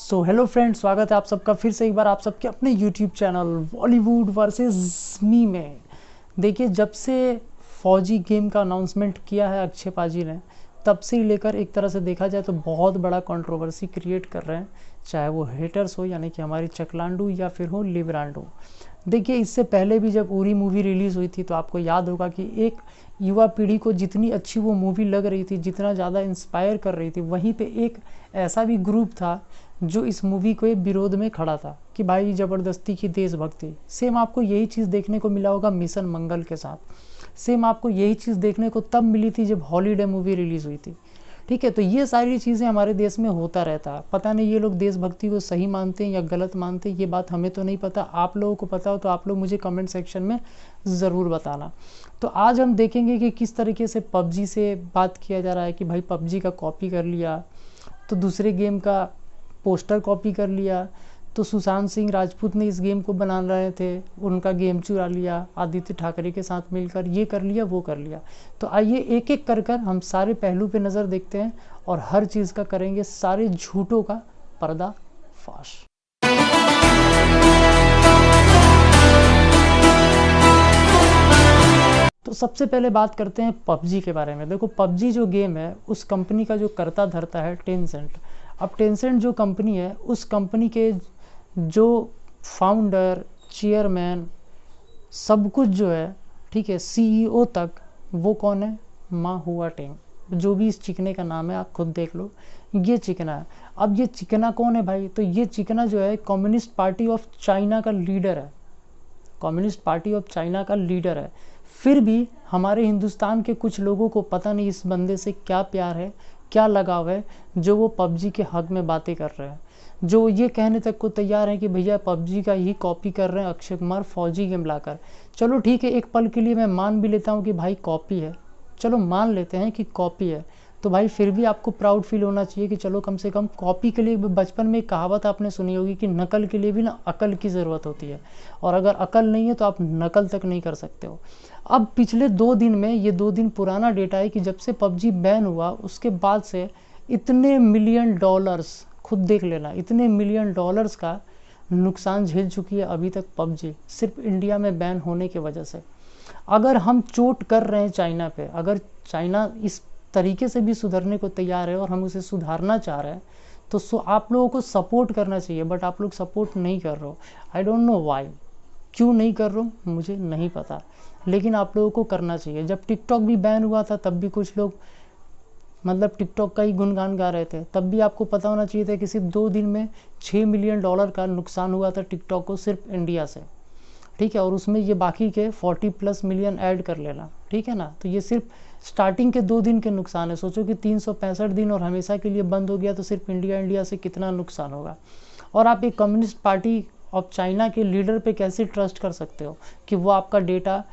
So hello friends, स्वागत है आप सबका फिर से एक बार आप सबके अपने यूट्यूब चैनल बॉलीवुड वर्सेस मी में। देखिए, जब से फौजी गेम का अनाउंसमेंट किया है अक्षय पाजी ने, तब से ही लेकर एक तरह से देखा जाए तो बहुत बड़ा कंट्रोवर्सी क्रिएट कर रहे हैं, चाहे वो हेटर्स हो यानी कि हमारी चकलांडू या फिर हो लिबरांडू। देखिए, इससे पहले भी जब उरी मूवी रिलीज़ हुई थी तो आपको याद होगा कि एक युवा पीढ़ी को जितनी अच्छी वो मूवी लग रही थी, जितना ज़्यादा इंस्पायर कर रही थी, वहीं पे एक ऐसा भी ग्रुप था जो इस मूवी के विरोध में खड़ा था कि भाई ज़बरदस्ती की देशभक्ति। सेम आपको यही चीज़ देखने को मिला होगा मिशन मंगल के साथ। सेम आपको यही चीज़ देखने को तब मिली थी जब हॉलीडे मूवी रिलीज़ हुई थी। ठीक है, तो ये सारी चीज़ें हमारे देश में होता रहता है। पता नहीं ये लोग देशभक्ति को सही मानते हैं या गलत मानते हैं, ये बात हमें तो नहीं पता। आप लोगों को पता हो तो आप लोग मुझे कमेंट सेक्शन में ज़रूर बताना। तो आज हम देखेंगे कि किस तरीके से पबजी से बात किया जा रहा है कि भाई पबजी का कॉपी कर लिया, तो दूसरे गेम का पोस्टर कॉपी कर लिया, तो सुशांत सिंह राजपूत ने इस गेम को बना रहे थे, उनका गेम चुरा लिया, आदित्य ठाकरे के साथ मिलकर ये कर लिया वो कर लिया। तो आइए एक एक कर कर हम सारे पहलू पे नज़र देखते हैं और हर चीज़ का करेंगे सारे झूठों का पर्दाफाश। तो सबसे पहले बात करते हैं पबजी के बारे में। देखो, पबजी जो गेम है उस कंपनी का जो करता धरता है टेंसेंट। अब टेंसेंट जो कंपनी है, उस कंपनी के जो फाउंडर, चेयरमैन, सब कुछ जो है, ठीक है, सीईओ तक, वो कौन है? मा हुआ टेंग। जो भी इस चिकने का नाम है आप खुद देख लो, ये चिकना है। अब ये चिकना कौन है भाई? तो ये चिकना जो है कम्युनिस्ट पार्टी ऑफ चाइना का लीडर है। कम्युनिस्ट पार्टी ऑफ चाइना का लीडर है। फिर भी हमारे हिंदुस्तान के कुछ लोगों को पता नहीं इस बंदे से क्या प्यार है, क्या लगाव है, जो वो पबजी के हक में बातें कर रहे हैं, जो ये कहने तक को तैयार है कि भैया पबजी का ही कॉपी कर रहे हैं अक्षय कुमार फौजी गेम लाकर। चलो ठीक है, एक पल के लिए मैं मान भी लेता हूँ कि भाई कॉपी है, चलो मान लेते हैं कि कॉपी है, तो भाई फिर भी आपको प्राउड फील होना चाहिए कि चलो कम से कम कॉपी के लिए। बचपन में एक कहावत आपने सुनी होगी कि नकल के लिए भी ना अकल की ज़रूरत होती है, और अगर अकल नहीं है तो आप नकल तक नहीं कर सकते हो। अब पिछले 2 दिन में, ये 2 दिन पुराना डेटा है कि जब से पबजी बैन हुआ उसके बाद से इतने मिलियन डॉलर्स, खुद देख लेना, इतने मिलियन डॉलर्स का नुकसान झेल चुकी है अभी तक पबजी, सिर्फ इंडिया में बैन होने की वजह से। अगर हम चोट कर रहे हैं चाइना पे, अगर चाइना इस तरीके से भी सुधरने को तैयार है और हम उसे सुधारना चाह रहे हैं, तो आप लोगों को सपोर्ट करना चाहिए, बट आप लोग सपोर्ट नहीं कर रहे हो। आई डोंट नो वाई, क्यों नहीं कर रहे हो मुझे नहीं पता, लेकिन आप लोगों को करना चाहिए। जब टिकटॉक भी बैन हुआ था तब भी कुछ लोग मतलब टिकटॉक का ही गुणगान गा रहे थे, तब भी आपको पता होना चाहिए था कि सिर्फ 2 दिन में 6 मिलियन डॉलर का नुकसान हुआ था टिकटॉक को, सिर्फ इंडिया से। ठीक है, और उसमें ये बाकी के 40+ मिलियन ऐड कर लेना, ठीक है ना। तो ये सिर्फ स्टार्टिंग के 2 दिन के नुकसान है। सोचो कि 365 दिन और हमेशा के लिए बंद हो गया तो सिर्फ इंडिया से कितना नुकसान होगा। और आप एक कम्युनिस्ट पार्टी ऑफ चाइना के लीडर पे कैसे ट्रस्ट कर सकते हो कि वो आपका डेटा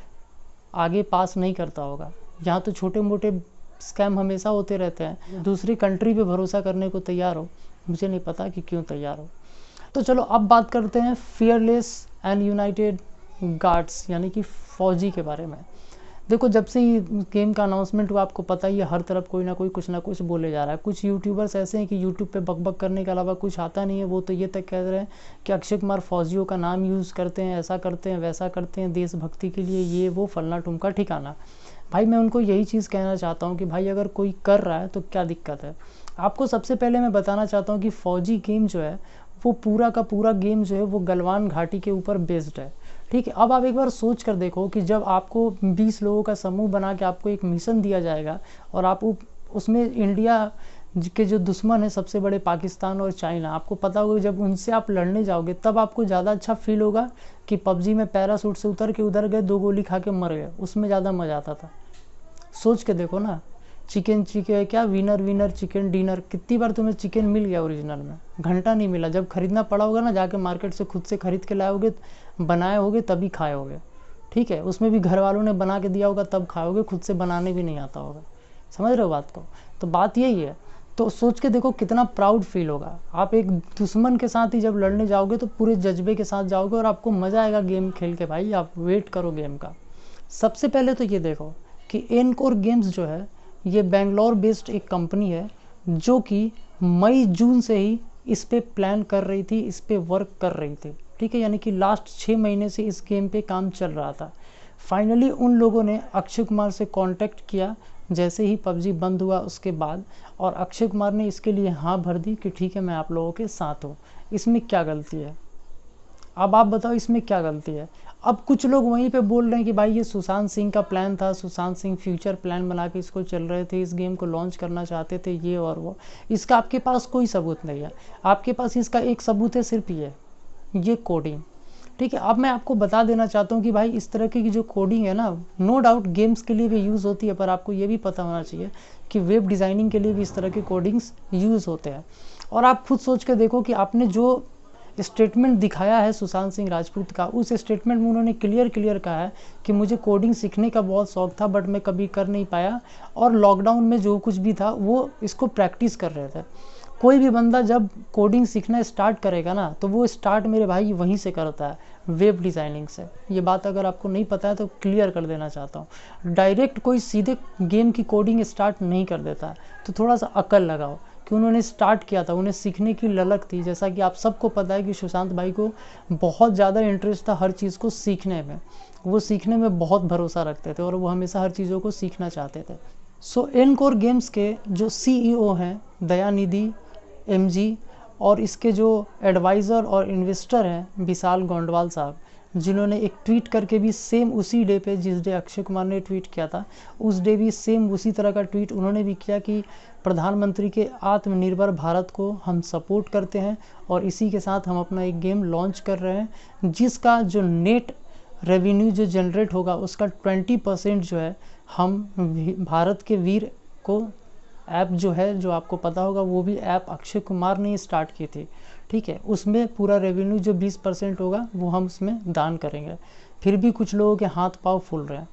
आगे पास नहीं करता होगा? यहाँ तो छोटे मोटे स्कैम हमेशा होते रहते हैं। दूसरी कंट्री पे भरोसा करने को तैयार हो, मुझे नहीं पता कि क्यों तैयार हो। तो चलो अब बात करते हैं फियरलेस एंड यूनाइटेड गार्ड्स यानी कि फौजी के बारे में। देखो, जब से ये गेम का अनाउंसमेंट हुआ आपको पता ही है, हर तरफ कोई ना कोई कुछ ना कुछ बोले जा रहा है। कुछ यूट्यूबर्स ऐसे हैं कि यूट्यूब पे बकबक करने के अलावा कुछ आता नहीं है। वो तो ये तक कह रहे हैं कि अक्षय कुमार फौजियों का नाम यूज़ करते हैं, ऐसा करते हैं वैसा करते हैं, देशभक्ति के लिए ये वो फलना टुमका ठिकाना। भाई मैं उनको यही चीज़ कहना चाहता हूँ कि भाई अगर कोई कर रहा है तो क्या दिक्कत है? आपको सबसे पहले मैं बताना चाहता हूँ कि फौजी गेम जो है वो पूरा का पूरा गेम जो है वो गलवान घाटी के ऊपर बेस्ड है। ठीक है, अब आप एक बार सोच कर देखो कि जब आपको 20 लोगों का समूह बना के आपको एक मिशन दिया जाएगा और आप उसमें इंडिया के जो दुश्मन है सबसे बड़े पाकिस्तान और चाइना, आपको पता होगा जब उनसे आप लड़ने जाओगे तब आपको ज़्यादा अच्छा फील होगा कि पबजी में पैरासूट से उतर के उधर गए, 2 गोली खा के मर गए, उसमें ज़्यादा मज़ा आता था। सोच के देखो ना, चिकन क्या विनर विनर चिकन डिनर, कितनी बार तुम्हें चिकन मिल गया ओरिजिनल में? घंटा नहीं मिला। जब खरीदना पड़ा होगा ना, जाके मार्केट से खुद से खरीद के लाए होगे, बनाए होगे तभी खाए होगे। ठीक है, उसमें भी घर वालों ने बना के दिया होगा तब खाए होगे, खुद से बनाने भी नहीं आता होगा। समझ रहे हो बात को? तो बात यही है। तो सोच के देखो कितना प्राउड फील होगा। आप एक दुश्मन के साथ ही जब लड़ने जाओगे तो पूरे जज्बे के साथ जाओगे और आपको मज़ा आएगा गेम खेल के। भाई आप वेट करो गेम का। सबसे पहले तो ये देखो कि एनकोर गेम्स जो है ये बेंगलोर बेस्ड एक कंपनी है जो कि मई जून से ही इस पे प्लान कर रही थी, इस पे वर्क कर रही थी, ठीक है। यानी कि लास्ट 6 महीने से इस गेम पे काम चल रहा था। फाइनली उन लोगों ने अक्षय कुमार से कांटेक्ट किया जैसे ही पबजी बंद हुआ उसके बाद, और अक्षय कुमार ने इसके लिए हाँ भर दी कि ठीक है मैं आप लोगों के साथ हूँ। इसमें क्या गलती है? अब आप बताओ इसमें क्या गलती है? अब कुछ लोग वहीं पे बोल रहे हैं कि भाई ये सुशांत सिंह का प्लान था, सुशांत सिंह फ्यूचर प्लान बना के इसको चल रहे थे, इस गेम को लॉन्च करना चाहते थे, ये और वो। इसका आपके पास कोई सबूत नहीं है। आपके पास इसका एक सबूत है, सिर्फ ये कोडिंग, ठीक है। अब मैं आपको बता देना चाहता हूँ कि भाई इस तरह की जो कोडिंग है ना, नो डाउट गेम्स के लिए भी यूज़ होती है, पर आपको ये भी पता होना चाहिए कि वेब डिज़ाइनिंग के लिए भी इस तरह के कोडिंग्स यूज़ होते हैं। और आप खुद सोच के देखो कि आपने जो स्टेटमेंट दिखाया है सुशांत सिंह राजपूत का, उस स्टेटमेंट में उन्होंने क्लियर कहा है कि मुझे कोडिंग सीखने का बहुत शौक था बट मैं कभी कर नहीं पाया, और लॉकडाउन में जो कुछ भी था वो इसको प्रैक्टिस कर रहे थे। कोई भी बंदा जब कोडिंग सीखना स्टार्ट करेगा ना, तो वो स्टार्ट मेरे भाई वहीं से करता है, वेब डिज़ाइनिंग से। ये बात अगर आपको नहीं पता है तो क्लियर कर देना चाहता हूँ। डायरेक्ट कोई सीधे गेम की कोडिंग स्टार्ट नहीं कर देता है। तो थोड़ा सा अकल लगाओ कि उन्होंने स्टार्ट किया था, उन्हें सीखने की ललक थी। जैसा कि आप सबको पता है कि सुशांत भाई को बहुत ज़्यादा इंटरेस्ट था हर चीज़ को सीखने में, वो सीखने में बहुत भरोसा रखते थे और वो हमेशा हर चीज़ों को सीखना चाहते थे। सो एनकोर गेम्स के जो CEO हैं दयानिधि MG, और इसके जो एडवाइज़र और इन्वेस्टर हैं विशाल गोंडवाल साहब, जिन्होंने एक ट्वीट करके भी सेम उसी डे पे जिस डे अक्षय कुमार ने ट्वीट किया था, उस डे भी सेम उसी तरह का ट्वीट उन्होंने भी किया कि प्रधानमंत्री के आत्मनिर्भर भारत को हम सपोर्ट करते हैं और इसी के साथ हम अपना एक गेम लॉन्च कर रहे हैं, जिसका जो नेट रेवेन्यू जो जनरेट होगा उसका 20% जो है हम भारत के वीर को, ऐप जो है जो आपको पता होगा वो भी ऐप अक्षय कुमार ने स्टार्ट की थी, ठीक है, उसमें पूरा रेवेन्यू जो 20% होगा वो हम उसमें दान करेंगे। फिर भी कुछ लोगों के हाथ पाँव फूल रहे हैं।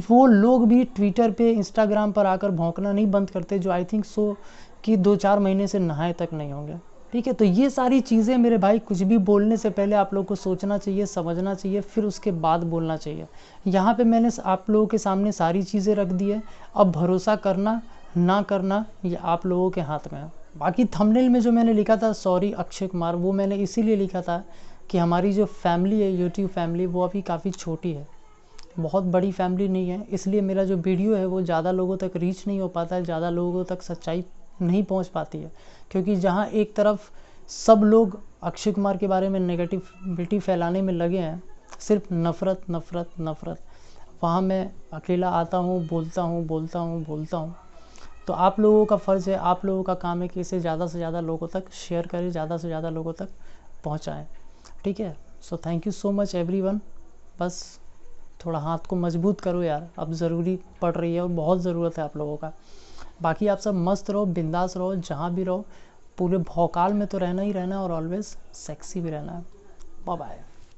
वो लोग भी ट्विटर पे इंस्टाग्राम पर आकर भौंकना नहीं बंद करते, जो आई थिंक सो कि 2-4 महीने से नहाए तक नहीं होंगे, ठीक है। तो ये सारी चीज़ें मेरे भाई, कुछ भी बोलने से पहले आप लोग को सोचना चाहिए, समझना चाहिए, फिर उसके बाद बोलना चाहिए। यहाँ पे मैंने आप लोगों के सामने सारी चीज़ें रख दी है। अब भरोसा करना ना करना ये आप लोगों के हाथ में है। बाकी थंबनेल में जो मैंने लिखा था सॉरी अक्षय कुमार, वो मैंने इसीलिए लिखा था कि हमारी जो फैमिली है यूट्यूब फैमिली, वो अभी काफ़ी छोटी है, बहुत बड़ी फैमिली नहीं है, इसलिए मेरा जो वीडियो है वो ज़्यादा लोगों तक रीच नहीं हो पाता है, ज़्यादा लोगों तक सच्चाई नहीं पहुंच पाती है। क्योंकि जहां एक तरफ सब लोग अक्षय कुमार के बारे में नेगेटिविटी फैलाने में लगे हैं, सिर्फ नफ़रत नफ़रत नफ़रत, वहाँ मैं अकेला आता हूँ, बोलता हूँ। तो आप लोगों का फ़र्ज़ है, आप लोगों का काम है कि इसे ज़्यादा से ज़्यादा लोगों तक शेयर करें, ज़्यादा से ज़्यादा लोगों तक पहुँचाएँ, ठीक है। So thank you so much everyone. बस थोड़ा हाथ को मजबूत करो यार, अब ज़रूरी पड़ रही है और बहुत ज़रूरत है आप लोगों का। बाकी आप सब मस्त रहो, बिंदास रहो, जहाँ भी रहो, पूरे भौकाल में तो रहना ही रहना है और ऑलवेज़ सेक्सी भी रहना है। Bye bye.